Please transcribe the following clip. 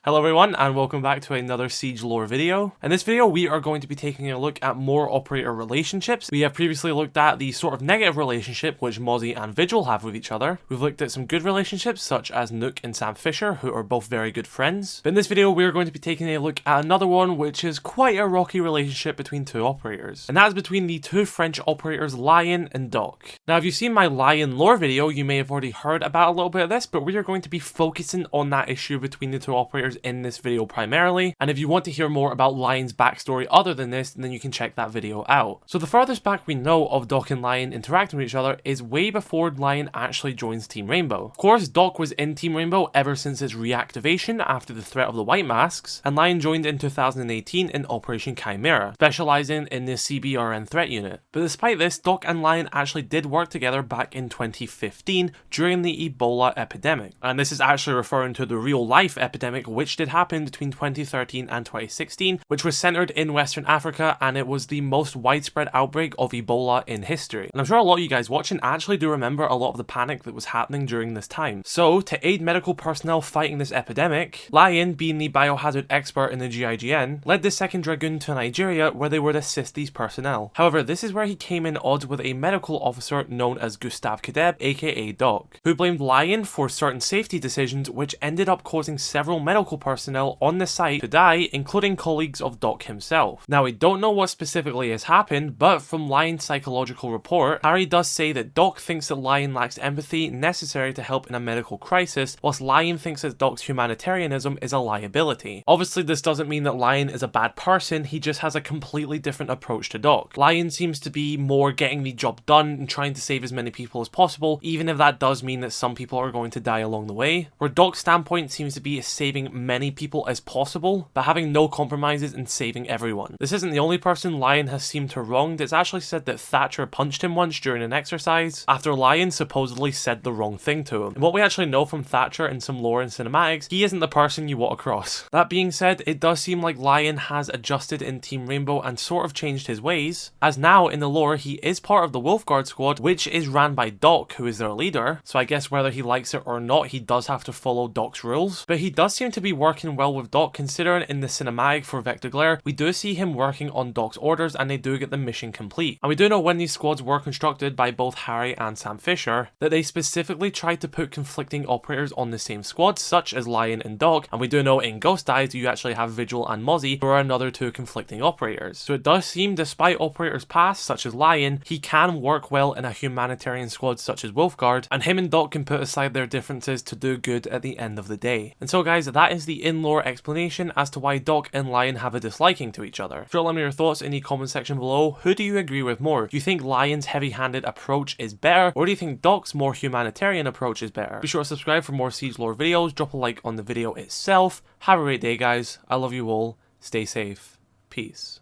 Hello everyone and welcome back to another Siege lore video. In this video we are going to be taking a look at more operator relationships. We have previously looked at the sort of negative relationship which Mozzie and Vigil have with each other. We've looked at some good relationships such as Nook and Sam Fisher, who are both very good friends. But in this video we are going to be taking a look at another one which is quite a rocky relationship between two operators. And that is between the two French operators Lion and Doc. Now if you've seen my Lion lore video you may have already heard about a little bit of this, but we are going to be focusing on that issue between the two operators in this video primarily, and if you want to hear more about Lion's backstory other than this, then you can check that video out. So the furthest back we know of Doc and Lion interacting with each other is way before Lion actually joins Team Rainbow. Of course, Doc was in Team Rainbow ever since its reactivation after the threat of the White Masks, and Lion joined in 2018 in Operation Chimera, specializing in the CBRN threat unit. But despite this, Doc and Lion actually did work together back in 2015 during the Ebola epidemic, and this is actually referring to the real life epidemic which did happen between 2013 and 2016, which was centered in Western Africa, and it was the most widespread outbreak of Ebola in history. And I'm sure a lot of you guys watching actually do remember a lot of the panic that was happening during this time. So, to aid medical personnel fighting this epidemic, Lion, being the biohazard expert in the GIGN, led the 2nd Dragoon to Nigeria where they would assist these personnel. However, this is where he came in odds with a medical officer known as Gustave Kadeb, aka Doc, who blamed Lion for certain safety decisions which ended up causing several medical personnel on the site to die, including colleagues of Doc himself. Now, we don't know what specifically has happened, but from Lion's psychological report, Harry does say that Doc thinks that Lion lacks empathy necessary to help in a medical crisis, whilst Lion thinks that Doc's humanitarianism is a liability. Obviously, this doesn't mean that Lion is a bad person, he just has a completely different approach to Doc. Lion seems to be more getting the job done and trying to save as many people as possible, even if that does mean that some people are going to die along the way, where Doc's standpoint seems to be saving many people as possible, but having no compromises and saving everyone. This isn't the only person Lion has seemed to wronged. It's actually said that Thatcher punched him once during an exercise after Lion supposedly said the wrong thing to him. And what we actually know from Thatcher and some lore and cinematics, he isn't the person you want across. That being said, it does seem like Lion has adjusted in Team Rainbow and sort of changed his ways, as now in the lore he is part of the Wolfguard squad, which is ran by Doc, who is their leader, so I guess whether he likes it or not, he does have to follow Doc's rules. But he does seem to be working well with Doc, considering in the cinematic for Vector Glare, we do see him working on Doc's orders and they do get the mission complete. And we do know when these squads were constructed by both Harry and Sam Fisher, that they specifically tried to put conflicting operators on the same squad, such as Lion and Doc, and we do know in Ghost Eyes you actually have Vigil and Mozzie, who are another two conflicting operators. So it does seem, despite operators past, such as Lion, he can work well in a humanitarian squad such as Wolfguard, and him and Doc can put aside their differences to do good at the end of the day. And so guys, that is the in-lore explanation as to why Doc and Lion have a disliking to each other. Sure, let me know your thoughts in the comment section below. Who do you agree with more? Do you think Lion's heavy-handed approach is better, or do you think Doc's more humanitarian approach is better? Be sure to subscribe for more Siege lore videos, drop a like on the video itself. Have a great day guys, I love you all, stay safe, peace.